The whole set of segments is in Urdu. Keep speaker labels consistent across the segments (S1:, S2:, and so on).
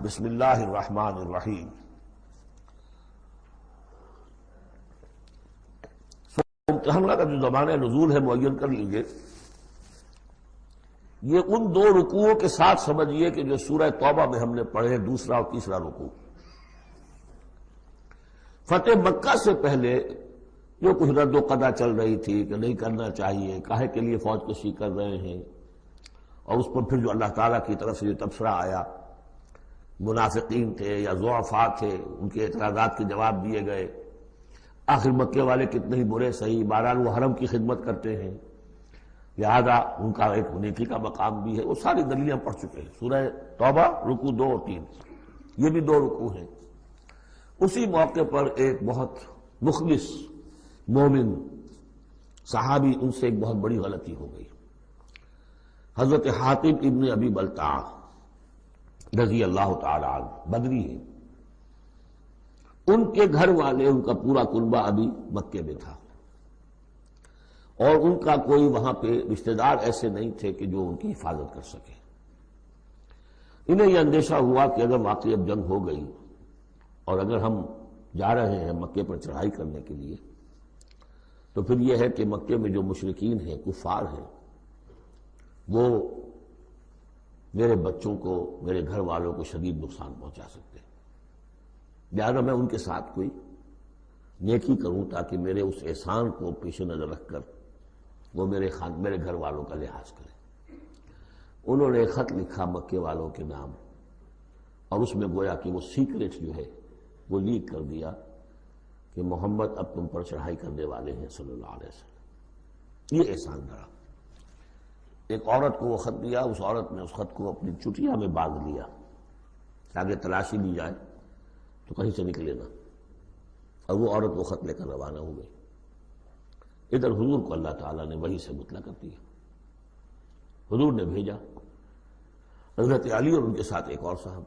S1: بسم اللہ الرحمن الرحیم۔ ممتحنہ کا جو زمانہ نزول ہے معین کر لیجئے، یہ ان دو رکوعوں کے ساتھ سمجھیے کہ جو سورہ توبہ میں ہم نے پڑھے، دوسرا اور تیسرا رکوع۔ فتح مکہ سے پہلے جو کچھ رد و قدا چل رہی تھی کہ نہیں کرنا چاہیے، کاہے کے لیے فوج کشی کر رہے ہیں، اور اس پر پھر جو اللہ تعالیٰ کی طرف سے جو تبصرہ آیا، منافقین تھے یا ضعفاء تھے، ان کے اعتراضات کے جواب دیے گئے۔ آخر مکے والے کتنے ہی برے صحیح، بہرحال وہ حرم کی خدمت کرتے ہیں، لہذا ان کا ایک نیکی کا مقام بھی ہے، وہ ساری دلیلاں پڑھ چکے ہیں۔ سورہ توبہ رکوع 2 اور 3، یہ بھی 2 رکوع ہیں۔ اسی موقع پر ایک بہت مخلص مومن صحابی، ان سے ایک بہت بڑی غلطی ہو گئی۔ حضرت حاطب ابن ابی بلتع رضی اللہ تعالی عنہ، بدری ہیں، ان کے گھر والے، ان کا پورا کنبہ ابھی مکے میں تھا، اور ان کا کوئی وہاں پہ رشتہ دار ایسے نہیں تھے کہ جو ان کی حفاظت کر سکے۔ انہیں یہ اندیشہ ہوا کہ اگر واقعی اب جنگ ہو گئی اور اگر ہم جا رہے ہیں مکے پر چڑھائی کرنے کے لیے، تو پھر یہ ہے کہ مکے میں جو مشرکین ہیں، کفار ہیں، وہ میرے بچوں کو، میرے گھر والوں کو شدید نقصان پہنچا سکتے ہیں، لہٰذا میں ان کے ساتھ کوئی نیکی کروں تاکہ میرے اس احسان کو پیش نظر رکھ کر وہ میرے گھر والوں کا لحاظ کریں۔ انہوں نے ایک خط لکھا مکے والوں کے نام، اور اس میں گویا کہ وہ سیکریٹ جو ہے وہ لیک کر دیا کہ محمد اب تم پر چڑھائی کرنے والے ہیں صلی اللہ علیہ وسلم۔ یہ احسان دھرا۔ ایک عورت کو وہ خط دیا، اس عورت نے اس خط کو اپنی چٹیا میں باندھ لیا تاکہ تلاشی لی جائے تو کہیں سے نکلے نہ، اور وہ عورت وہ خط لے کر روانہ ہو گئی۔ ادھر حضور کو اللہ تعالیٰ نے وحی سے مطلع کر دیا۔ حضور نے بھیجا حضرت علی اور ان کے ساتھ ایک اور صاحب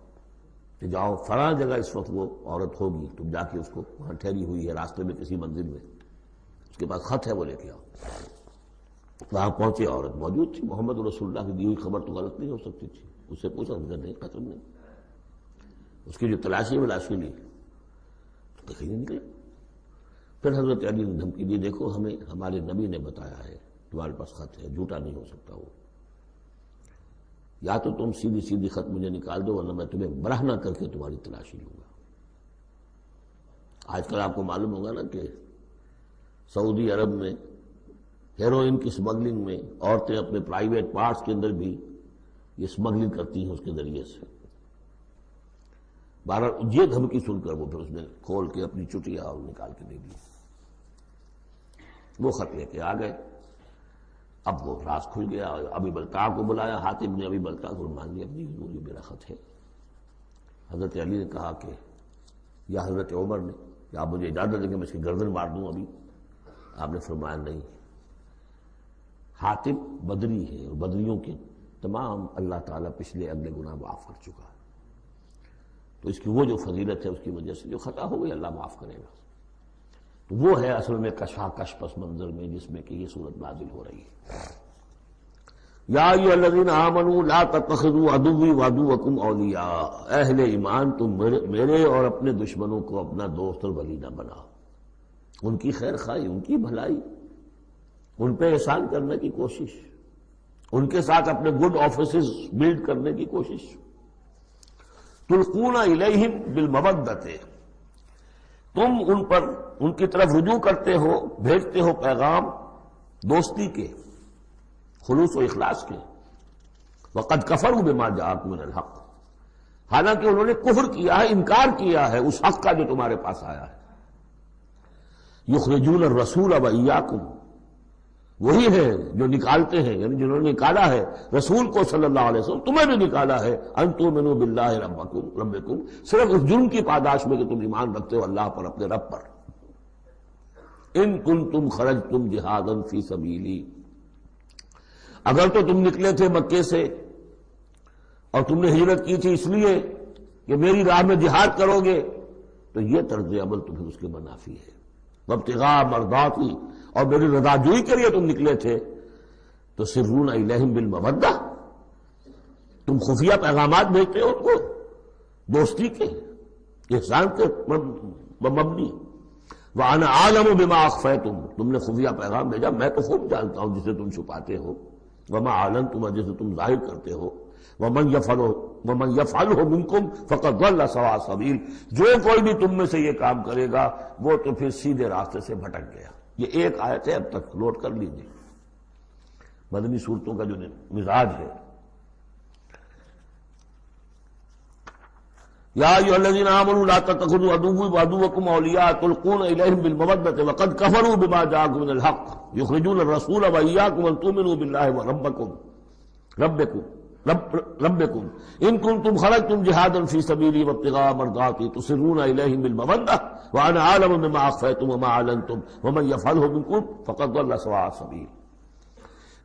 S1: کہ جاؤ فلاں جگہ اس وقت وہ عورت ہوگی، تم جا کے اس کو وہاں ٹھہری ہوئی ہے راستے میں کسی منزل میں، اس کے پاس خط ہے، وہ لے کے آؤ۔ وہاں پہنچے، عورت موجود تھی، محمد رسول اللہ کی دی ہوئی خبر تو غلط نہیں ہو سکتی تھی۔ اس سے پوچھا، نہیں قتل نہیں۔ اس کی جو تلاشی لی تو کہیں نہیں نکلا۔ پھر حضرت علی نے دھمکی دی، دیکھو ہمیں ہمارے نبی نے بتایا ہے تمہارے پاس خط ہے، جھوٹا نہیں ہو سکتا وہ، یا تو تم سیدھی سیدھی خط مجھے نکال دو ورنہ میں تمہیں برہنہ کر کے تمہاری تلاشی لوں گا۔ آج کل آپ کو معلوم ہوگا نا کہ سعودی عرب میں ہیروئن کی سمگلنگ میں عورتیں اپنے پرائیویٹ پارٹس کے اندر بھی یہ سمگلنگ کرتی ہیں اس کے ذریعے سے۔ بہرحال یہ دھمکی سن کر وہ پھر اس نے کھول کے اپنی چٹیا اور نکال کے دے دی، وہ خط لے کے آ گئے۔ اب وہ راز کھل گیا، ابی بلتع کو بلایا، حاتم نے ابی بلتع کو مان لیا، اپنی حضور یہ میرا خط ہے۔ حضرت علی نے کہا کہ، یا حضرت عمر نے کہ آپ مجھے اجازت دیں کہ میں اس کی گردن مار دوں ابھی؟ آپ نے فرمایا نہیں، حاتم بدری ہے، اور بدریوں کے تمام اللہ تعالیٰ پچھلے اگلے گناہ معاف کر چکا ہے، تو اس کی وہ جو فضیلت ہے اس کی وجہ سے جو خطا ہو گئی اللہ معاف کرے گا۔ تو وہ ہے اصل میں کشاکش پس منظر میں جس میں کہ یہ صورت نازل ہو رہی ہے۔ یا ایھا الذین آمنوا لا تتخذوا عدوی وعدوکم اولیاء، اہل ایمان تم میرے اور اپنے دشمنوں کو اپنا دوست اور ولی نہ بناؤ۔ ان کی خیر خواہی، ان کی بھلائی، ان پہ احسان کرنے کی کوشش، ان کے ساتھ اپنے گڈ آفیسز بلڈ کرنے کی کوشش۔ تلقون الیہم بالمودۃ، تم ان پر ان کی طرف رجوع کرتے ہو، بھیجتے ہو پیغام دوستی کے، خلوص و اخلاص کے۔ وقد کفروا بما جاءکم من الحق، حالانکہ انہوں نے کفر کیا ہے، انکار کیا ہے اس حق کا جو تمہارے پاس آیا ہے۔ یخرجون الرسول وایاکم، وہی ہے جو نکالتے ہیں، یعنی جنہوں نے نکالا ہے رسول کو صلی اللہ علیہ وسلم، تمہیں بھی نکالا ہے، ان تؤمنوا باللہ ربکم، صرف اس جرم کی پاداش میں کہ تم ایمان رکھتے ہو اللہ پر، اپنے رب پر۔ ان کنتم خرجتم جہادا فی سبیلی، اگر تو تم نکلے تھے مکے سے اور تم نے ہجرت کی تھی اس لیے کہ میری راہ میں جہاد کرو گے، تو یہ طرز عمل تو پھر اس کے منافی ہے۔ وابتغاء مرضاتی، اور میری رضا جوئی کے لیے تم نکلے تھے، تو سرون الیہم بالمودہ، تم خفیہ پیغامات بھیجتے ہو ان کو دوستی کے، احسان کے مبنی. وَأَنَا أَعْلَمُ بِمَا أَخْفَيْتُمْ، تم نے خفیہ پیغام بھیجا، میں تو خوب جانتا ہوں جسے تم چھپاتے ہو. وَمَا أَعْلَنْتُمْ، جسے تم ظاہر کرتے ہو. وَمَنْ يَفْعَلْهُ مِنْكُمْ فَقَدْ ضَلَّ سَوَاءَ السَّبِيلِ، جو کوئی بھی تم میں سے یہ کام کرے گا وہ تو پھر سیدھے راستے سے بھٹک گیا. یہ ایک آیت ہے، اب تک نوٹ کر لیجیے. مدنی صورتوں کا جو مزاج ہے. یا ایھا الذین آمنوا لا تتخذوا عدوی وعدوکم اولیاء تلقون الیہم بالمودۃ وقد کفروا بما جاءکم من الحق یخرجون الرسول وایاکم ان تؤمنوا باللہ ربکم ان کنتم خرجتم جہادا فی سبیلی وابتغاء مرضاتی تسرون الیہم بالمودۃ وانا اعلم بما اخفیتم وما اعلنتم ومن یفعلہ منکم فقد ضل سواء السبیل.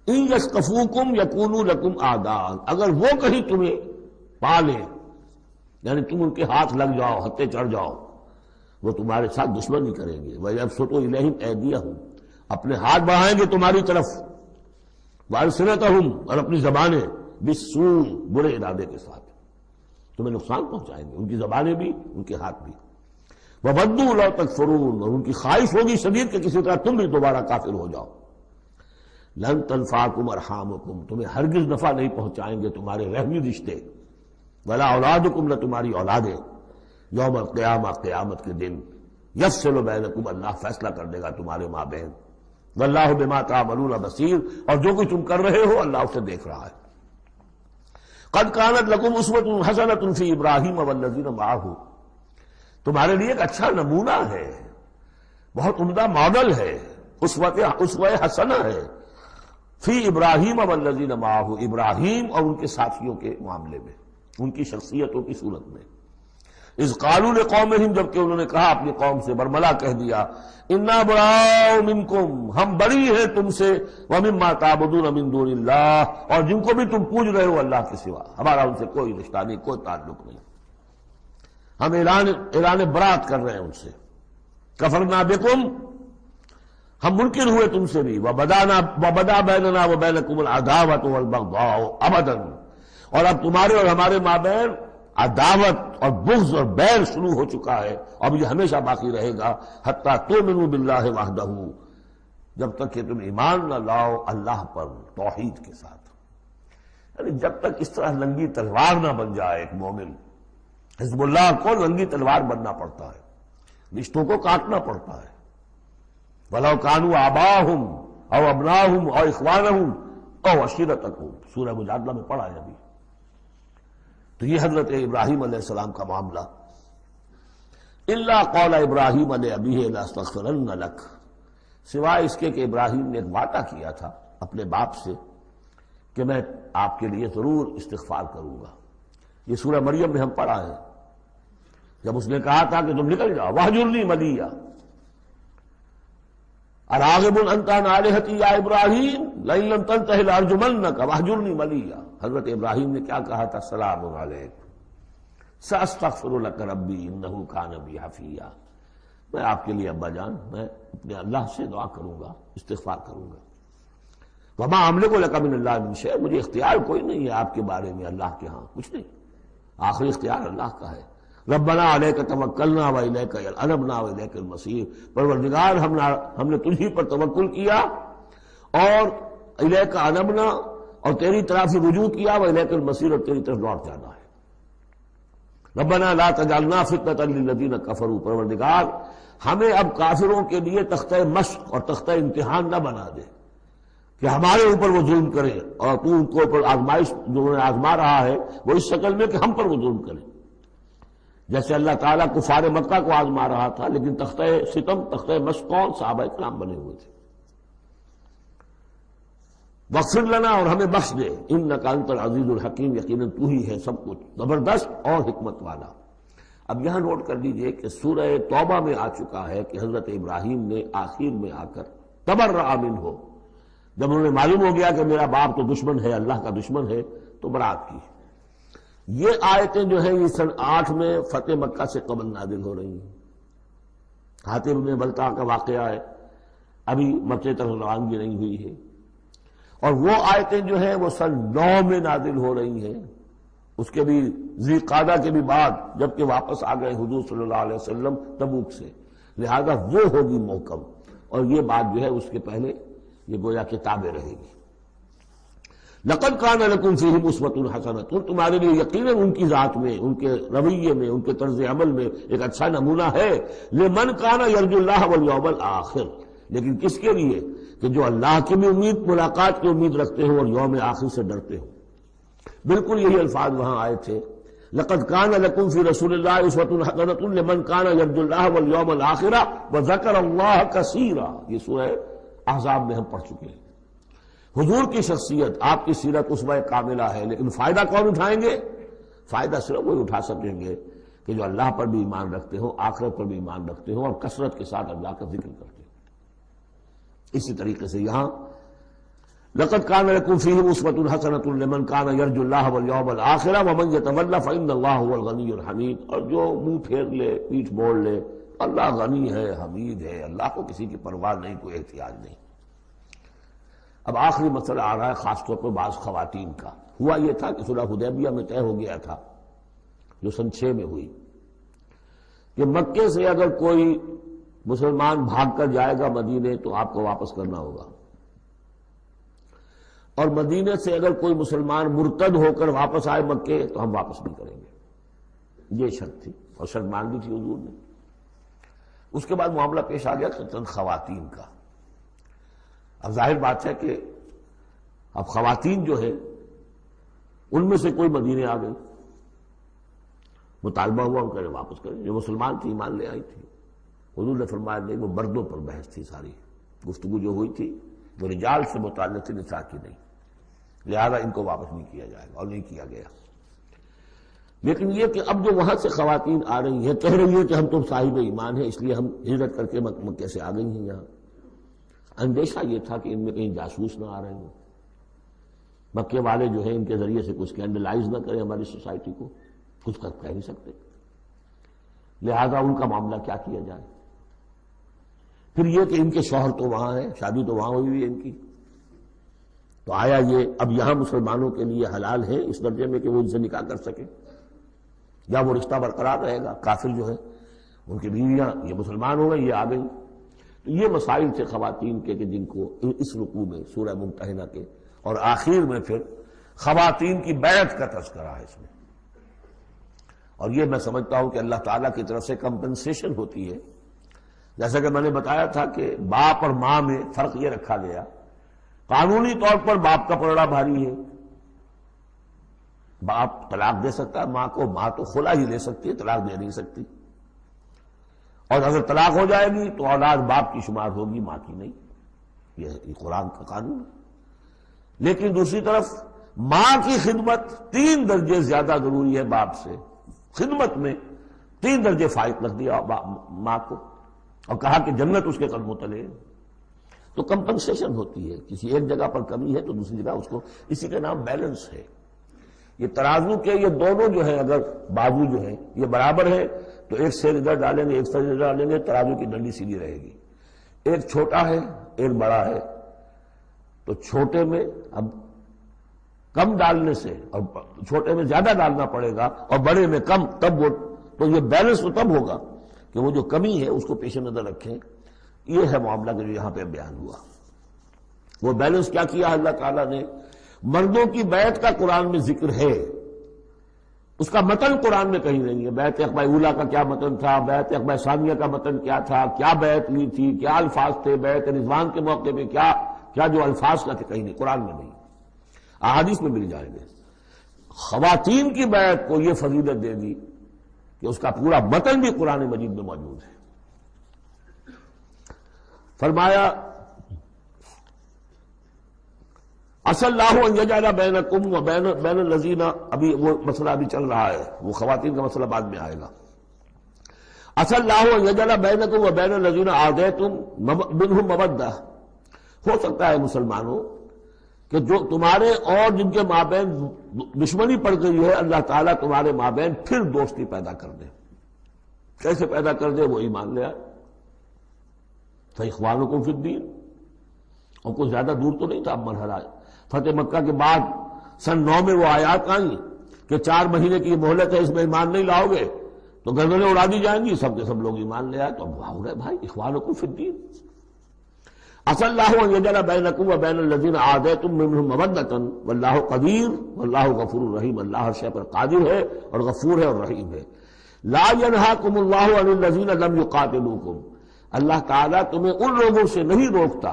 S1: ان یثقفوکم یکونوا لکم اعداء، اگر وہ کہیں تمہیں پالیں یعنی تم ان کے ہاتھ لگ جاؤ، ہتھے چڑھ جاؤ، وہ تمہارے ساتھ دشمنی کریں گے. وَيَبْسُطُوا إِلَيْهِمْ أَيْدِيَهُمْ، اپنے ہاتھ بڑھائیں گے تمہاری طرف. وَأَلْسِنَتَهُمْ، اور اپنی زبانیں، بِالسُّوءِ، برے ارادے کے ساتھ تمہیں نقصان پہنچائیں گے، ان کی زبانیں بھی ان کے ہاتھ بھی. وَوَدُّوا لَوْ تَكْفُرُونَ، اور ان کی خواہش ہوگی شدید کہ کسی طرح تم بھی دوبارہ کافر ہو جاؤ. لَن تَنفَعَكُمْ أَرْحَامُكُمْ، تمہیں ہرگز نفع نہیں پہنچائیں گے تمہارے رحمی رشتے. ولا اولادکم، نہ تمہاری اولادیں. یوم القیامہ، قیامت کے دن. یفصل بینکم، اللہ فیصلہ کر دے گا تمہارے مابین. واللہ بما تعملون بصیر، اور جو کچھ تم کر رہے ہو اللہ اسے دیکھ رہا ہے. قد کانت لکم اسوۃ حسنۃ فی ابراہیم والذین معہ، تمہارے لیے ایک اچھا نمونہ ہے، بہت عمدہ ماڈل ہے، اسوہ حسنہ ہے. فی ابراہیم والذین معہ، ابراہیم اور ان کے ساتھیوں کے معاملے میں، ان کی شخصیتوں کی صورت میں. اذ قالوا لقومہم، جبکہ انہوں نے کہا اپنی قوم سے، برملا کہہ دیا، انا براء منکم، ہم بری ہیں تم سے، ومما تعبدون من دون اللہ، اور جن کو بھی تم پوج رہے ہو اللہ کے سوا، ہمارا ان سے کوئی رشتہ نہیں، کوئی تعلق نہیں. ہم اعلان برات کر رہے ہیں ان سے. کفرنا بکم، ہم منکر ہوئے تم سے بھی. وبدا بیننا وبینکم العداوۃ والبغضاء ابدا، اور اب تمہارے اور ہمارے مابین عداوت اور بغض اور بیل شروع ہو چکا ہے، اب یہ ہمیشہ باقی رہے گا. حتی تؤمنوا باللہ وحدہ، جب تک کہ تم ایمان نہ لاؤ اللہ پر توحید کے ساتھ. یعنی جب تک اس طرح لنگی تلوار نہ بن جائے ایک مومن. حزب اللہ کو لنگی تلوار بننا پڑتا ہے، رشتوں کو کاٹنا پڑتا ہے. وَلَوْ كَانُوا آبَاءَهُمْ أَوْ أَبْنَاءَهُمْ أَوْ إِخْوَانَهُمْ أَوْ عَشِيرَتَهُمْ، سورہ مجادلہ میں پڑھا ہے ابھی. تو یہ حضرت ابراہیم علیہ السلام کا معاملہ. إِلَّا قَالَ إِبْرَاهِيمَ لِأَبِيهِ لَأَسْتَغْفِرَنَّ لَكَ، سوائے اس کے کہ ابراہیم نے ایک وعدہ کیا تھا اپنے باپ سے کہ میں آپ کے لیے ضرور استغفار کروں گا. یہ سورہ مریم میں ہم پڑھا ہے، جب اس نے کہا تھا کہ تم نکل جاؤ. وَاهْجُرْنِي مَلِيًّا اراغب انت عن آلہتی یا ابراہیم لئن لم تنتہ لارجمنک واہجرنی ملیہ. حضرت ابراہیم نے کیا کہا تھا؟ سلام علیک ساستغفر لک ربی انہ کان بی حفیہ، میں آپ کے لیے ابا جان میں اپنے اللہ سے دعا کروں گا، استغفار کروں گا. وما املک لک من اللہ من شیء، مجھے اختیار کوئی نہیں ہے آپ کے بارے میں اللہ کے ہاں، کچھ نہیں، آخری اختیار اللہ کا ہے. ربنا علیک توکلنا والیک انبنا والیک المصیر، پروردگار ہم نے تجھی پر توکل کیا اور الیک انبنا، اور تیری طرف رجوع کیا، والیک المصیر، اور تیری طرف لوٹ جانا ہے. ربنا لا تجعلنا فتنۃ للذین کفروا، پروردگار ہمیں اب کافروں کے لیے تختہ مشق اور تختہ امتحان نہ بنا دے کہ ہمارے اوپر وہ ظلم کرے، اور تو ان کو اوپر آزمائش جو انہیں آزما رہا ہے وہ اس شکل میں کہ ہم پر وہ ظلم کرے، جیسے اللہ تعالیٰ کفار مکہ کو آزما رہا تھا. لیکن تختہ ستم، تختہ مشق کون؟ صحابہ کرام بنے ہوئے تھے. واغفر لنا، اور ہمیں بخش دے، انک انت العزیز الحکیم، یقیناً تو ہی ہے سب کچھ زبردست اور حکمت والا. اب یہاں نوٹ کر لیجئے کہ سورہ توبہ میں آ چکا ہے کہ حضرت ابراہیم نے آخر میں آ کر تبرأ منہ، جب انہوں نے معلوم ہو گیا کہ میرا باپ تو دشمن ہے، اللہ کا دشمن ہے، تو برات کی. یہ آیتیں جو ہیں یہ سن 8 میں فتح مکہ سے قبل نازل ہو رہی ہیں. حاطب بن بلتع کا واقعہ ہے، ابھی مکے طرف روانگی نہیں ہوئی ہے. اور وہ آیتیں جو ہیں وہ سن 9 میں نازل ہو رہی ہیں، اس کے بھی ذی قعدہ کے بھی بعد جبکہ واپس آ گئے حضور صلی اللہ علیہ وسلم تبوک سے، لہذا وہ ہوگی محکم، اور یہ بات جو ہے اس کے پہلے یہ گویا کتابیں رہے گی۔ لقد کان لکم فیہم اسوۃ حسنۃ، تمہارے لیے یقیناً ان کی ذات میں، ان کے رویے میں، ان کے طرز عمل میں ایک اچھا نمونہ ہے، لمن کان یرجو اللہ والیوم الآخر، لیکن کس کے لیے؟ کہ جو اللہ کی بھی ملاقات کی امید رکھتے ہو اور یوم آخر سے ڈرتے ہو۔ بالکل یہی الفاظ وہاں آئے تھے، لقد کان لکم فی رسول اللہ اسوۃ حسنۃ لمن کان یرجو اللہ والیوم الآخر وذکر اللہ کثیرا، یہ سورہ احزاب میں ہم پڑھ چکے ہیں۔ حضور کی شخصیت، آپ کی سیرت اسوہ کاملہ ہے، لیکن فائدہ کون اٹھائیں گے؟ فائدہ صرف وہی اٹھا سکیں گے کہ جو اللہ پر بھی ایمان رکھتے ہو، آخرت پر بھی ایمان رکھتے ہو اور کثرت کے ساتھ اللہ کا ذکر کرتے ہو۔ اسی طریقے سے یہاں لقد کان لکم فیہم اسوۃ حسنۃ لمن کان یرجو اللہ والیوم الآخر ومن یتول فإن اللہ هو الغنی الحمید، اور جو منہ پھیر لے، پیٹھ موڑ لے، اللہ غنی ہے، حمید ہے، اللہ کو کسی کی پرواہ نہیں، کوئی احتیاج نہیں۔ اب آخری مسئلہ آ رہا ہے خاص طور پر بعض خواتین کا۔ ہوا یہ تھا کہ صلح حدیبیہ میں طے ہو گیا تھا، جو سن 6 میں ہوئی، کہ مکے سے اگر کوئی مسلمان بھاگ کر جائے گا مدینے تو آپ کو واپس کرنا ہوگا، اور مدینے سے اگر کوئی مسلمان مرتد ہو کر واپس آئے مکے تو ہم واپس نہیں کریں گے۔ یہ شرط تھی، اور شرط مان لی تھی حضور نے۔ اس کے بعد معاملہ پیش آ گیا چند خواتین کا۔ اب ظاہر بات ہے کہ اب خواتین جو ہے ان میں سے کوئی مدینے آ گئی، مطالبہ ہوا ان کا واپس کریں، جو مسلمان تھی ایمان لے آئی تھی۔ حضور نے فرمایا نہیں، وہ مردوں پر بحث تھی، ساری گفتگو جو ہوئی تھی وہ رجال سے متعلق تھی، نساء کی نہیں، لہذا ان کو واپس نہیں کیا جائے گا، اور نہیں کیا گیا۔ لیکن یہ کہ اب جو وہاں سے خواتین آ رہی ہیں، کہہ رہی ہیں کہ ہم تو صاحب ایمان ہیں، اس لیے ہم ہجرت کر کے مکے سے آ گئی ہیں یہاں۔ اندیشہ یہ تھا کہ ان میں کہیں جاسوس نہ آ رہے ہوں، مکے والے جو ہیں ان کے ذریعے سے کچھ اسکینڈلائز نہ کریں ہماری سوسائٹی کو، کچھ کہہ نہیں سکتے، لہذا ان کا معاملہ کیا کیا جائے۔ پھر یہ کہ ان کے شوہر تو وہاں ہیں، شادی تو وہاں ہوئی ہوئی ہے ان کی، تو آیا یہ اب یہاں مسلمانوں کے لیے حلال ہے اس درجے میں کہ وہ ان سے نکاح کر سکیں، یا وہ رشتہ برقرار رہے گا؟ کافر جو ہے ان کی بیویاں یہ مسلمان ہو گئی، یہ آ گئی۔ تو یہ مسائل تھے خواتین کے کہ جن کو اس رکوع میں سورہ ممتحنہ کے اور آخر میں پھر خواتین کی بیعت کا تذکرہ ہے اس میں، اور یہ میں سمجھتا ہوں کہ اللہ تعالیٰ کی طرف سے کمپنسیشن ہوتی ہے۔ جیسا کہ میں نے بتایا تھا کہ باپ اور ماں میں فرق یہ رکھا گیا، قانونی طور پر باپ کا پلڑا بھاری ہے، باپ طلاق دے سکتا ہے ماں کو، ماں تو خلا ہی لے سکتی ہے، طلاق دے نہیں سکتی، اور اگر طلاق ہو جائے گی تو اولاد باپ کی شمار ہوگی، ماں کی نہیں، یہ قرآن کا قانون ہے۔ لیکن دوسری طرف ماں کی خدمت 3 درجے زیادہ ضروری ہے باپ سے، خدمت میں 3 درجے فائق رکھ دیا ماں کو، اور کہا کہ جنت اس کے قدموں تلے۔ تو کمپنسیشن ہوتی ہے، کسی ایک جگہ پر کمی ہے تو دوسری جگہ اس کو، اسی کا نام بیلنس ہے۔ یہ ترازو کے یہ دونوں جو ہیں، اگر بازو جو ہیں یہ برابر ہے تو ایک سیر ادھر ڈالیں گے، ایک سیر ادھر ڈالیں گے، ترازو کی ڈنڈی سیدھی رہے گی۔ ایک چھوٹا ہے ایک بڑا ہے تو چھوٹے میں اب کم ڈالنے سے، اور چھوٹے میں زیادہ ڈالنا پڑے گا اور بڑے میں کم، تب وہ تو یہ بیلنس تو تب ہوگا کہ وہ جو کمی ہے اس کو پیش نظر رکھیں۔ یہ ہے معاملہ جو یہاں پہ بیان ہوا۔ وہ بیلنس کیا کیا اللہ تعالیٰ نے؟ مردوں کی بیعت کا قرآن میں ذکر ہے، اس کا متن قرآن میں کہیں نہیں ہے۔ بیعت عقبہ اولیٰ کا کیا متن تھا، بیعت عقبہ ثانیہ کا متن کیا تھا، کیا بیعت لی تھی، کیا الفاظ تھے، بیعت رضوان کے موقع پہ کیا جو الفاظ کا تھے، کہیں نہیں، قرآن میں نہیں، احادیث میں مل جائیں گے۔ خواتین کی بیعت کو یہ فضیلت دے دی کہ اس کا پورا متن بھی قرآن مجید میں موجود ہے۔ فرمایا عسى اللہ ان یجعل بینکم و بین الذین، ابھی وہ مسئلہ ابھی چل رہا ہے، وہ خواتین کا مسئلہ بعد میں آئے گا۔ عسى اللہ ان یجعل بینکم و بین الذین عادیتم منہم مودہ، ہو سکتا ہے مسلمانوں کہ جو تمہارے اور جن کے مابین دشمنی پڑ گئی ہے، اللہ تعالیٰ تمہارے مابین پھر دوستی پیدا کر دے۔ کیسے پیدا کر دے؟ وہ ایمان لے آئے، فاخوانکم فی الدین، اور کوئی زیادہ دور تو نہیں تھا اب مرحلہ۔ فتح مکہ کے بعد سن 9 میں وہ آیات آئیں کہ 4 مہینے کی مہلت ہے، اس میں ایمان نہیں لاؤ گے تو گردنیں اڑا دی جائیں گی، سب کے سب لوگ ایمان لے آئے تو ہو گئے بھائی اخوانکم فی الدین۔ عسى الله ان يجعل بينكم وبين الذين عاديتم منهم مودة والله قدير والله غفور رحیم، اللہ ہر شے پر قادر ہے اور غفور ہے اور رحیم ہے۔ لا ينهاكم الله عن الذين لم يقاتلوكم، اللہ تعالیٰ تمہیں ان لوگوں سے نہیں روکتا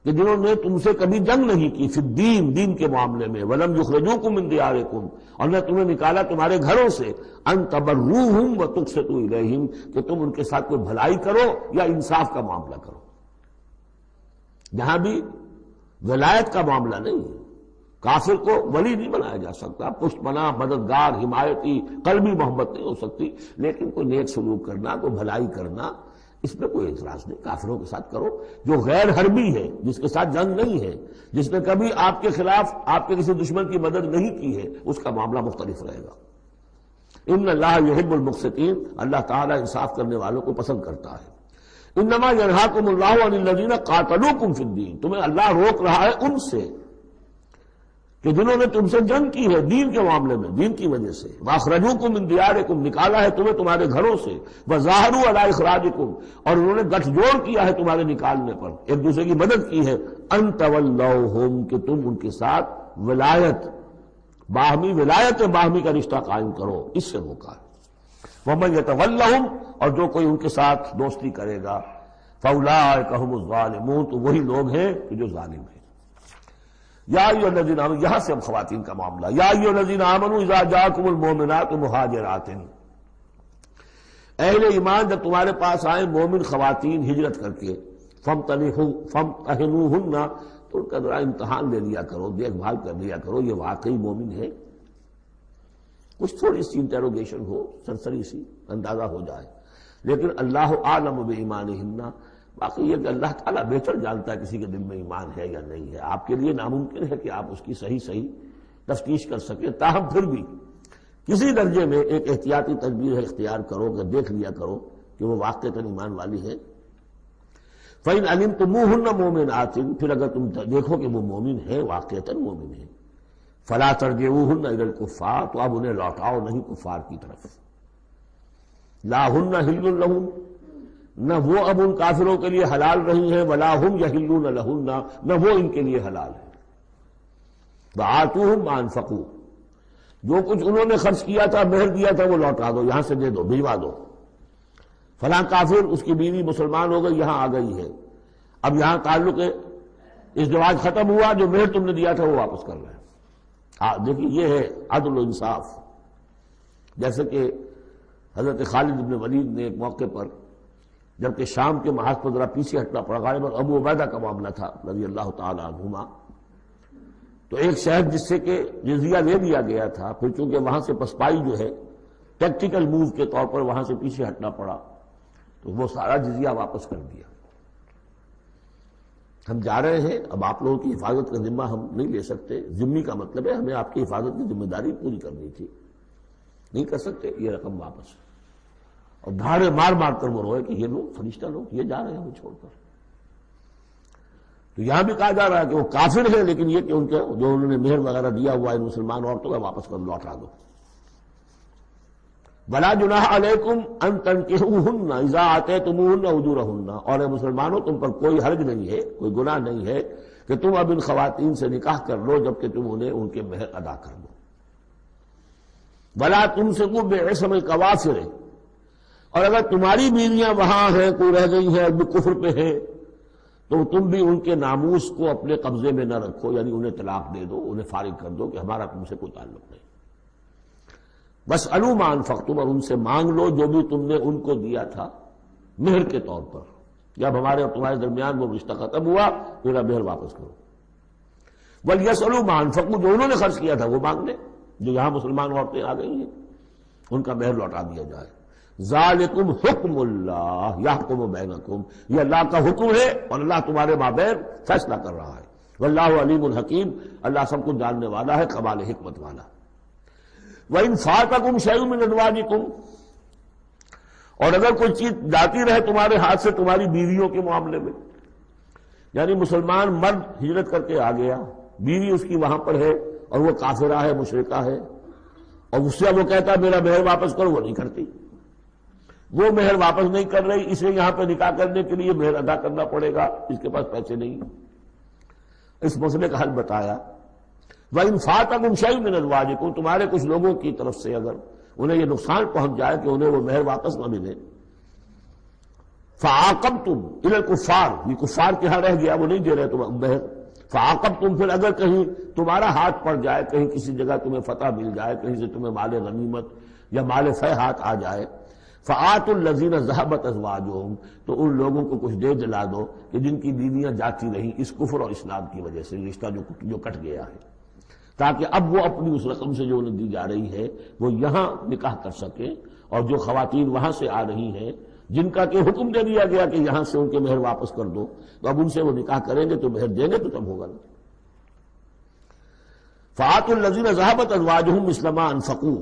S1: کہ جنہوں نے تم سے کبھی جنگ نہیں کی، فی الدین، دین کے معاملے میں، ولم یخرجوکم من دیارکم، اور نہ تمہیں نکالا تمہارے گھروں سے، ان تبروہم وتقسطوا الیہم، کہ تم ان کے ساتھ کوئی بھلائی کرو یا انصاف کا معاملہ کرو۔ یہاں بھی ولایت کا معاملہ نہیں ہے، کافر کو ولی نہیں بنایا جا سکتا، پشت پناہ، مددگار، حمایتی، قلبی محبت نہیں ہو سکتی، لیکن کوئی نیک سلوک کرنا، کوئی بھلائی کرنا، اس میں کوئی اعتراض نہیں، کافروں کے ساتھ کرو۔ جو غیر حربی ہے، جس کے ساتھ جنگ نہیں ہے، جس نے کبھی آپ کے خلاف آپ کے کسی دشمن کی مدد نہیں کی ہے، اس کا معاملہ مختلف رہے گا۔ ان اللہ یحب المقسطین، اللہ تعالیٰ انصاف کرنے والوں کو پسند کرتا ہے۔ انما ینہاکم اللہ عن الذین قاتلوکم فی الدین، تمہیں اللہ روک رہا ہے ان سے کہ جنہوں نے تم سے جنگ کی ہے دین کے معاملے میں، دین کی وجہ سے، واخرجوکم من دیارکم، نکالا ہے تمہیں تمہارے گھروں سے، وظاہروا علی اخراجکم، اور انہوں نے گٹھ جوڑ کیا ہے تمہارے نکالنے پر، ایک دوسرے کی مدد کی ہے، ان تولوہم، کہ تم ان کے ساتھ ولایت، باہمی ولایت، باہمی کا رشتہ قائم کرو، اس سے روکا ہے۔ وَمَن يَتَوَلَّهُمْ، اور جو کوئی ان کے ساتھ دوستی کرے گا، فَأُولَٰئِكَ هُمُ الظَّالِمُونَ، تو وہی لوگ ہیں کہ جو ظالم ہیں۔ یا ایھا الذین آمنوا، یہاں سے اب خواتین کا معاملہ، یا ایھا الذین آمنوا اذا جاءکم المؤمنات مہاجرات، اہل ایمان جب تمہارے پاس آئے مومن خواتین ہجرت کر کے، فامتحنوہن، تو ان کا ذرا امتحان لے لیا کرو، دیکھ بھال کر لیا کرو یہ واقعی مومن ہے، کچھ تھوڑی سی انٹروگیشن ہو، سرسری سی اندازہ ہو جائے، لیکن اللہ اعلم بایمانہن، باقی یہ کہ اللہ تعالیٰ بہتر جانتا ہے کسی کے دل میں ایمان ہے یا نہیں ہے، آپ کے لیے ناممکن ہے کہ آپ اس کی صحیح تفتیش کر سکیں، تاہم پھر بھی کسی درجے میں ایک احتیاطی تدبیر اختیار کرو کہ دیکھ لیا کرو کہ وہ واقعتاً ایمان والی ہے۔ فَإِنْ عَلِمْتُمُوهُنَّ مُؤْمِنَاتٍ، پھر اگر تم دیکھو کہ وہ مومن ہے، واقعتاً مومن ہے، فَلَا تَرْجِعُوهُنَّ إِلَى الْكُفَّارِ، تو اب انہیں لوٹاؤ نہیں کفار کی طرف، لَا هُنَّ حِلٌّ لَهُمْ، نہ وہ اب ان کافروں کے لیے حلال رہی ہیں، وَلَا هُمْ يَحِلُّونَ لَهُنَّ، نہ وہ ان کے لیے حلال ہے۔ وَآتُوهُمْ مَا أَنفَقُوا، جو کچھ انہوں نے خرچ کیا تھا، مہر دیا تھا، وہ لوٹا دو، یہاں سے دے دو، بھجوا دو۔ فلاں کافر، اس کی بیوی مسلمان ہو گئی، یہاں آ گئی ہے، اب یہاں تعلق ازدواج ختم ہوا، جو مہر تم نے دیا تھا وہ واپس کر رہے ہیں۔ دیکھیے یہ ہے عدل و انصاف، جیسے کہ حضرت خالد بن ولید نے ایک موقع پر، جبکہ شام کے محاذ پر ذرا پیچھے ہٹنا پڑا، غالباً ابو عبیدہ کا معاملہ تھا رضی اللہ تعالی عنہما، تو ایک شہر جس سے کہ جزیہ لے لیا گیا تھا، پھر چونکہ وہاں سے پسپائی جو ہے ٹیکٹیکل موو کے طور پر وہاں سے پیچھے ہٹنا پڑا، تو وہ سارا جزیہ واپس کر دیا۔ ہم جا رہے ہیں، اب آپ لوگوں کی حفاظت کا ذمہ ہم نہیں لے سکتے، ذمہ کا مطلب ہے ہمیں آپ کی حفاظت کی ذمہ داری پوری کرنی تھی، نہیں کر سکتے، یہ رقم واپس، اور دھاڑے مار مار کر وہ روئے کہ یہ لوگ فرشتہ لوگ یہ جا رہے ہیں ہمیں چھوڑ کر۔ تو یہاں بھی کہا جا رہا ہے کہ وہ کافر ہے، لیکن یہ کہ ان کے جو انہوں نے مہر وغیرہ دیا ہوا ہے مسلمان عورتوں کا واپس کر لوٹا دو۔ وَلَا جُنَاحَ عَلَيْكُمْ أَن تَنكِحُوهُنَّ إِذَا آتَيْتُمُوهُنَّ أُجُورَهُنَّ، اور اے مسلمانوں تم پر کوئی حرج نہیں ہے، کوئی گناہ نہیں ہے کہ تم اب ان خواتین سے نکاح کر لو جبکہ تم انہیں ان کے مہر ادا کر دو۔ وَلَا تُمْسِكُوا بِعِصْمِ الْكَوَافِرِ، اور اگر تمہاری بیویاں وہاں ہیں، کوئی رہ گئی ہیں ابھی کفر پہ ہیں، تو تم بھی ان کے ناموس کو اپنے قبضے میں نہ رکھو، یعنی انہیں طلاق دے دو، انہیں فارغ کر دو کہ ہمارا تم سے کوئی تعلق نہیں۔ وَاسْأَلُوا مَا أَنفَقْتُمْ، اور ان سے مانگ لو جو بھی تم نے ان کو دیا تھا مہر کے طور پر، جب ہمارے اور تمہارے درمیان وہ رشتہ ختم ہوا میرا مہر واپس کرو۔ وَلْيَسْأَلُوا مَا أَنفَقُوا، جو انہوں نے خرچ کیا تھا وہ مانگ لیں، جو یہاں مسلمان عورتیں آ گئی ہیں ان کا مہر لوٹا دیا جائے۔ ذالکم حکم اللہ یحکم بینکم، یہ اللہ کا حکم ہے اور اللہ تمہارے مابین فیصلہ کر رہا ہے۔ واللہ علیم الحکیم، اللہ سب کچھ جاننے والا ہے، کمال حکمت والا۔ وَإِنْ فَاتَكُمْ شَيْءٌ مِّنْ أَزْوَاجِكُمْ، اور اگر کوئی چیز جاتی رہے تمہارے ہاتھ سے تمہاری بیویوں کے معاملے میں، یعنی مسلمان مرد ہجرت کر کے آ گیا، بیوی اس کی وہاں پر ہے اور وہ کافرہ ہے، مشرکہ ہے، اور اس سے وہ کہتا ہے میرا مہر واپس کرو، وہ نہیں کرتی، وہ مہر واپس نہیں کر رہی، اسے یہاں پہ نکاح کرنے کے لیے مہر ادا کرنا پڑے گا، اس کے پاس پیسے نہیں۔ اس مسئلے کا حل بتایا، وَإِنْ فَاتَكُمْ شَيْءٌ مِّنْ أَزْوَاجِكُمْ، تمہارے کچھ لوگوں کی طرف سے اگر انہیں یہ نقصان پہنچ جائے کہ انہیں وہ مہر واپس نہ ملے، فَعَاقَبْتُمْ إِلَى الْكُفَّارِ، یہ کفار کے ہاں رہ گیا، وہ نہیں دے رہے تم مہر، فَعَاقَبْتُمْ، پھر اگر کہیں تمہارا ہاتھ پڑ جائے، کہیں کسی جگہ تمہیں فتح مل جائے، کہیں سے تمہیں مال غنیمت یا مال فہ ہاتھ آ جائے، فَآتُوا الَّذِينَ ذَهَبَتْ أَزْوَاجُهُمْ، تو ان لوگوں کو کچھ دے دلا دو کہ جن کی بیویاں جاتی رہیں اس کفر اور اسلام کی وجہ سے، رشتہ جو کٹ گیا ہے، تاکہ اب وہ اپنی اس رقم سے جو انہیں دی جا رہی ہے وہ یہاں نکاح کر سکیں، اور جو خواتین وہاں سے آ رہی ہیں جن کا کہ حکم دے دیا گیا کہ یہاں سے ان کے مہر واپس کر دو، تو اب ان سے وہ نکاح کریں گے تو مہر دیں گے تو تب ہوگا نا۔ فَآتُوا الَّذِينَ ذَهَبَتْ أَزْوَاجُهُمْ مِثْلَ مَا أَنفَقُوا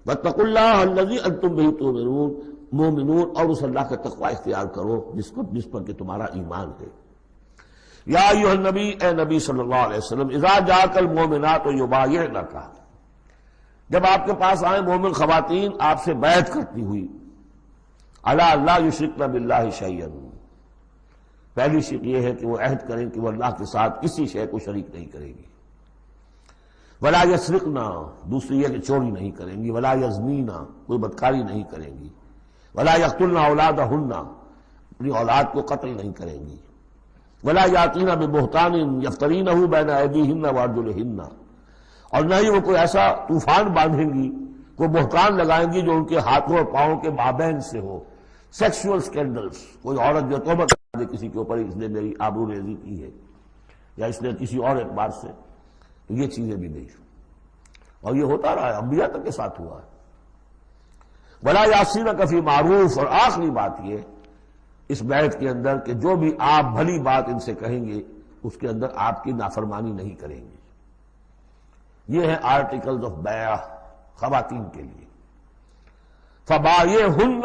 S1: وَاتَّقُوا اللَّهَ الَّذِي أَنتُم بِهِ مؤمنون، اور اس اللہ کا تقوی اختیار کرو جس پر کہ تمہارا ایمان ہے۔ یا ایھا النبی، اے نبی صلی اللہ علیہ وسلم، اذا جاءک المؤمنات یبایعنک، جب آپ کے پاس آئیں مومن خواتین آپ سے بیعت کرتی ہوئی، علی اللہ یشرکن باللہ شیئا، پہلی شرط یہ ہے کہ وہ عہد کریں کہ وہ اللہ کے ساتھ کسی شے کو شریک نہیں کریں گی، ولا یسرقن، دوسری یہ کہ چوری نہیں کریں گی، ولا یزنین، کوئی بدکاری نہیں کریں گی، ولا یقتلن اولادہن، اپنی اولاد کو قتل نہیں کریں گی، ولا یاتین ببہتان یفترینہ بین ایدیہن وارجلہن، اور نہ ہی وہ کوئی ایسا طوفان باندھیں گی، کوئی بہتان لگائیں گی جو ان کے ہاتھوں اور پاؤں کے مابین سے ہو، سیکسول سکینڈلز، کوئی عورت جو توبہ کر دے کسی کے اوپر اس نے میری آبرو ریزی کی ہے یا اس نے کسی اور اعتبار سے، تو یہ چیزیں بھی نہیں، اور یہ ہوتا رہا ہے، انبیاء تک کے ساتھ ہوا ہے۔ ولا یعصینک فی معروف، اور آخری بات یہ اس بیعت کے اندر کہ جو بھی آپ بھلی بات ان سے کہیں گے اس کے اندر آپ کی نافرمانی نہیں کریں گے۔ یہ ہے آرٹیکلز آف بیع خواتین کے لیے۔ فبایعہن،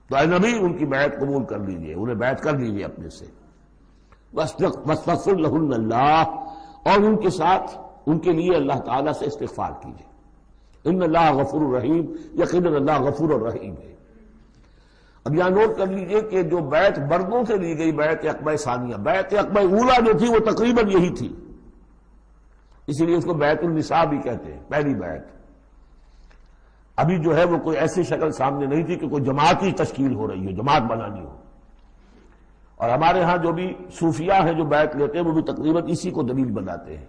S1: تو اے نبی ان کی بیعت قبول کر لیجئے، انہیں بیعت کر لیجئے اپنے سے، واستغفر لہن اللہ، اور ان کے ساتھ ان کے لیے اللہ تعالیٰ سے استغفار کیجئے، ان اللہ غفور الرحیم، یقیناً اللہ غفور الرحیم ہے۔ اب یہاں نوٹ کر لیجئے کہ جو بیعت مردوں سے لی گئی بیعت عقبہ ثانیہ، بیعت عقبہ اولیٰ جو تھی وہ تقریباً یہی تھی، اسی لیے اس کو بیعت النساء بھی کہتے ہیں، پہلی بیعت۔ ابھی جو ہے وہ کوئی ایسی شکل سامنے نہیں تھی کہ کوئی جماعتی تشکیل ہو رہی ہو، جماعت بنانی ہو، اور ہمارے ہاں جو بھی صوفیاء ہیں جو بیعت لیتے ہیں وہ بھی تقریباً اسی کو دلیل بناتے ہیں،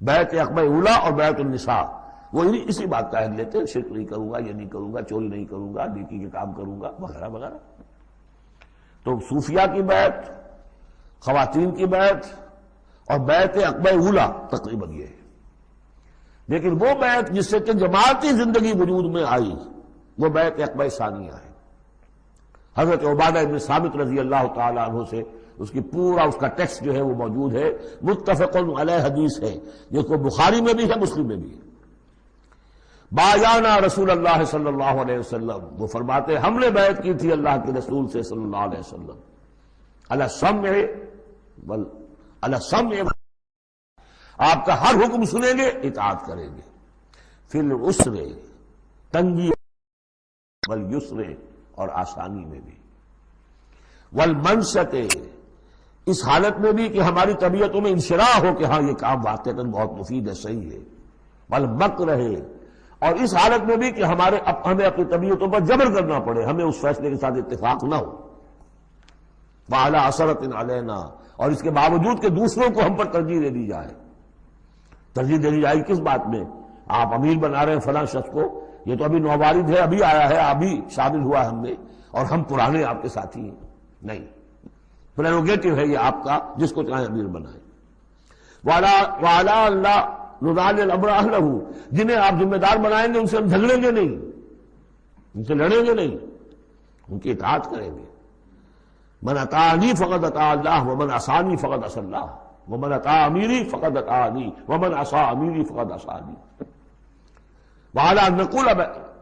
S1: بیعت عقبہ اولیٰ اور بیعت النساء، وہ اسی بات کا عہد لیتے ہیں، شرک نہیں کروں گا، یہ نہیں کروں گا، چوری نہیں کروں گا، نیکی کے کام کروں گا، وغیرہ وغیرہ۔ تو صوفیاء کی بیعت، خواتین کی بیعت اور بیعت عقبہ اولیٰ تقریباً یہ ہے۔ لیکن وہ بیعت جس سے کہ جماعتی زندگی وجود میں آئی وہ بیعت عقبہ ثانیہ ہے۔ حضرت عبادہ بن ثابت رضی اللہ تعالیٰ عنہ سے اس کی پورا اس کا ٹیکسٹ جو ہے وہ موجود ہے، متفق علیہ حدیث ہے، جس کو بخاری میں بھی ہے مسلم میں بھی ہے۔ بایعنا رسول اللہ صلی اللہ علیہ وسلم، وہ فرماتے ہم نے بیعت کی تھی اللہ کے رسول سے صلی اللہ علیہ وسلم، علی السمع، آپ کا ہر حکم سنیں گے، اطاعت کریں گے، فی العسر، تنگی، والیسر، اور آسانی میں بھی، والمنشط، اس حالت میں بھی کہ ہماری طبیعتوں میں انشراح ہو کہ ہاں یہ کام واقعتاً بہت مفید ہے، صحیح ہے، والمکر، اور اس حالت میں بھی کہ ہمیں اپنی طبیعتوں پر جبر کرنا پڑے، ہمیں اس فیصلے کے ساتھ اتفاق نہ ہو، وعلی اثرۃ علینا، اور اس کے باوجود کہ دوسروں کو ہم پر ترجیح دے دی جائے۔ ترجیح دے دی جائے کس بات میں؟ آپ امیر بنا رہے ہیں فلاں شخص کو، یہ تو ابھی نوبارد ہے، ابھی آیا ہے، ابھی شامل ہوا ہم میں، اور ہم پرانے آپ کے ساتھی ہیں، نہیں، پریروگیٹو ہے یہ آپ کا، جس کو چاہے امیر بنائیں۔ وعلی اللہ نضال الامر اہلہ، جنہیں آپ ذمہ دار بنائیں گے ان سے ہم جھگڑیں گے نہیں، ان سے لڑیں گے نہیں، ان کی اطاعت کریں گے۔ من اطاعنی فقد اطاع اللہ ومن عصانی فقد عصی اللہ ومن اطاع امیری فقد اطاعنی ومن عصی امیری فقد عصانی۔ وعلی ان نقول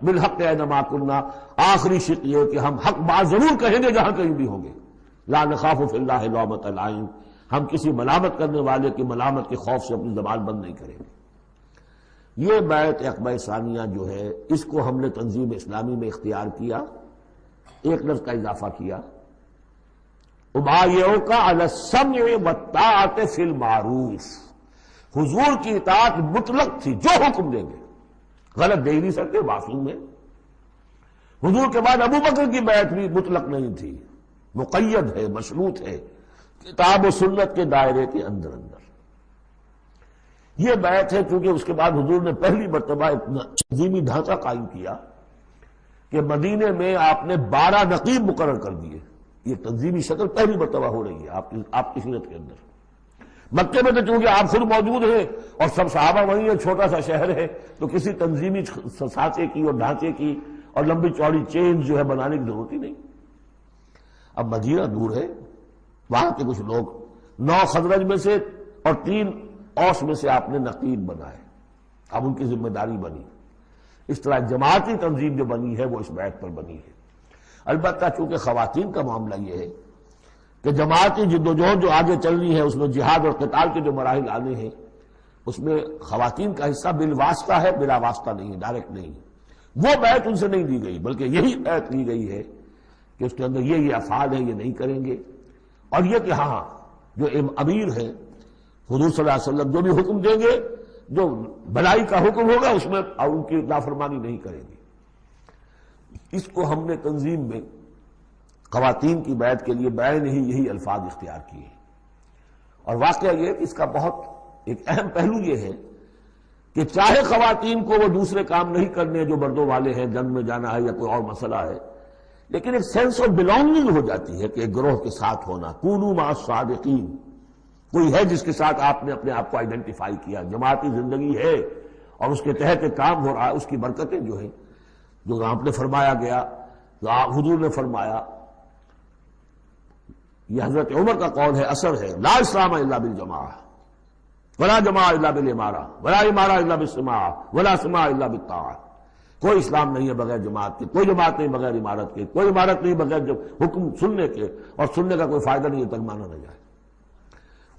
S1: بالحق اینما کنا، آخری شق یہ کہ ہم حق بات ضرور کہیں گے جہاں کہیں بھی ہوں گے، لا نخاف فی اللہ لومۃ لائم، ہم کسی ملامت کرنے والے کی ملامت کے خوف سے اپنی زبان بند نہیں کریں گے۔ یہ بیعت عقبہ ثانیہ جو ہے اس کو ہم نے تنظیم اسلامی میں اختیار کیا، ایک لفظ کا اضافہ کیا، ابایعک علی السمع والطاعۃ فی المعروف، حضور کی اطاعت مطلق تھی، جو حکم دیں گے، غلط دے نہیں سکتے، معصوم ہے۔ حضور کے بعد ابو بکر کی بیعت بھی مطلق نہیں تھی، مقید ہے، مشروط ہے، کتاب و سنت کے دائرے کے اندر اندر۔ یہ بیعت ہے کیونکہ اس کے بعد حضور نے پہلی مرتبہ ایک تنظیمی ڈھانچہ قائم کیا کہ مدینے میں آپ نے 12 نقیب مقرر کر دیے۔ یہ تنظیمی شکل پہلی مرتبہ ہو رہی ہے آپ کی سیرت کے اندر۔ مکے میں تو چونکہ آپ خود موجود ہیں اور سب صحابہ وہیں ہیں، چھوٹا سا شہر ہے، تو کسی تنظیمی سانچے کی اور ڈھانچے کی اور لمبی چوڑی چین جو ہے بنانے کی ضرورت ہی نہیں۔ اب مدینہ دور ہے، وہاں کے کچھ لوگ 9 خزرج میں سے اور 3 اوس میں سے آپ نے نقیب بنائے، اب ان کی ذمہ داری بنی۔ اس طرح جماعتی تنظیم جو بنی ہے وہ اس بیعت پر بنی ہے۔ البتہ چونکہ خواتین کا معاملہ یہ ہے کہ جماعتی جدوجہد جو آگے چلنی ہے اس میں جہاد اور قتال کے جو مراحل آنے ہیں اس میں خواتین کا حصہ بالواسطہ ہے، بلا واسطہ نہیں ہے، ڈائریکٹ نہیں۔ وہ بیعت ان سے نہیں دی گئی بلکہ یہی بیعت لی گئی ہے کہ اس کے اندر یہ افعال ہیں، یہ نہیں کریں گے، اور یہ کہ ہاں جو امیر ہے حضور صلی اللہ علیہ وسلم جو بھی حکم دیں گے، جو بھلائی کا حکم ہوگا اس میں ان کی نافرمانی نہیں کریں گے۔ اس کو ہم نے تنظیم میں خواتین کی بیعت کے لیے بعین ہی یہی الفاظ اختیار کیے، اور واقعہ یہ کہ اس کا بہت ایک اہم پہلو یہ ہے کہ چاہے خواتین کو وہ دوسرے کام نہیں کرنے جو مردوں والے ہیں، جنگ میں جانا ہے یا کوئی اور مسئلہ ہے، لیکن ایک سینس آف بلانگنگ ہو جاتی ہے کہ ایک گروہ کے ساتھ ہونا، کونوا مع الصادقین، کوئی ہے جس کے ساتھ آپ نے اپنے آپ کو آئیڈینٹیفائی کیا، جماعتی زندگی ہے اور اس کے تحت ایک کام ہو رہا ہے، اس کی برکتیں جو ہیں جو آپ نے فرمایا گیا، جو حضور نے فرمایا، یہ حضرت عمر کا قول ہے، اثر ہے، لا اسلام الا بالجماعہ ولا جماعہ الا بالامارہ ولا امارہ الا بالسماع ولا سماع الا بالطاعہ۔ کوئی اسلام نہیں ہے بغیر جماعت کے، کوئی جماعت نہیں بغیر عمارت کے، کوئی عمارت نہیں بغیر جب حکم سننے کے، اور سننے کا کوئی فائدہ نہیں ہے تک مانا نہ جائے۔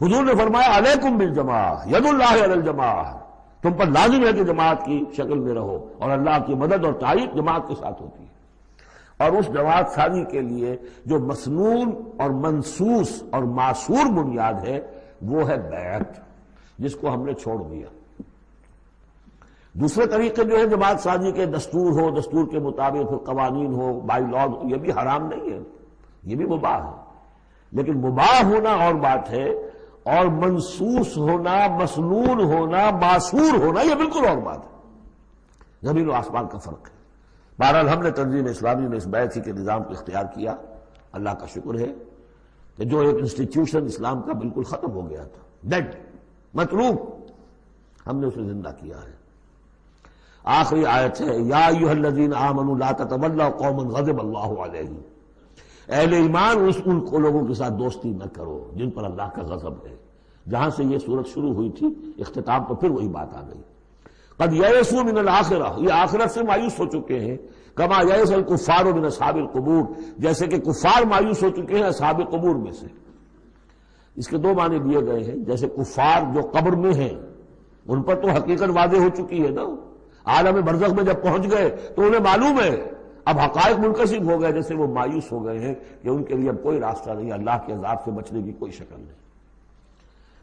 S1: حضور نے فرمایا علیکم بالجماعہ ید اللہ علی الجماعہ، تم پر لازم ہے کہ جماعت کی شکل میں رہو، اور اللہ کی مدد اور تائید جماعت کے ساتھ ہوتی ہے۔ اور اس جماعت سازی کے لیے جو مسنون اور منسوس اور معصور بنیاد ہے وہ ہے بیعت، جس کو ہم نے چھوڑ دیا۔ دوسرے طریقے جو ہے جماعت سازی کے، دستور ہو، دستور کے مطابق ہو، قوانین ہو، بائی لا، یہ بھی حرام نہیں ہے، یہ بھی مباح ہے، لیکن مباح ہونا اور بات ہے، اور منسوس ہونا، مسنون ہونا، معصور ہونا یہ بالکل اور بات ہے، زمین و آسمان کا فرق ہے۔ بہرحال ہم نے تنظیم اسلامی میں اس بیعت کے نظام کو اختیار کیا، اللہ کا شکر ہے کہ جو ایک انسٹیٹیوشن اسلام کا بالکل ختم ہو گیا تھا، ڈیڈ، مطلوب، ہم نے اسے زندہ کیا ہے۔ آخری آیت ہے، یا ایھا الذین آمنوا لا تتولوا قوما غضب اللہ علیہم، اہل ایمان ان کو لوگوں کے ساتھ دوستی نہ کرو جن پر اللہ کا غضب ہے۔ جہاں سے یہ صورت شروع ہوئی تھی اختتام پر پھر وہی بات آ گئی، قد یئسوا من الآخرہ، یہ آخرت سے مایوس ہو چکے ہیں، کما یئس الکفار من اصحاب القبور، جیسے کہ کفار مایوس ہو چکے ہیں اصحاب قبور میں سے۔ اس کے 2 معنی دیے گئے ہیں، جیسے کفار جو قبر میں ہیں ان پر تو حقیقت واضح ہو چکی ہے نا، عالم برزخ میں جب پہنچ گئے تو انہیں معلوم ہے، اب حقائق منکشف ہو گئے، جیسے وہ مایوس ہو گئے ہیں کہ ان کے لیے اب کوئی راستہ نہیں، اللہ کے عذاب سے بچنے کی کوئی شکل نہیں۔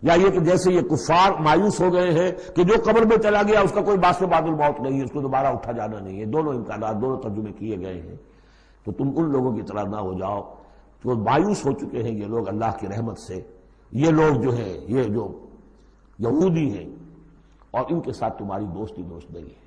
S1: یا یہ کہ جیسے یہ کفار مایوس ہو گئے ہیں کہ جو قبر میں چلا گیا اس کا کوئی باعث بعد الموت نہیں ہے، اس کو دوبارہ اٹھا جانا نہیں ہے، دونوں امکانات، دونوں ترجمے کیے گئے ہیں، تو تم ان لوگوں کی طرح نہ ہو جاؤ جو مایوس ہو چکے ہیں یہ لوگ اللہ کی رحمت سے، یہ لوگ جو ہیں، یہ جو یہودی ہیں، اور ان کے ساتھ تمہاری دوستی نہیں ہے۔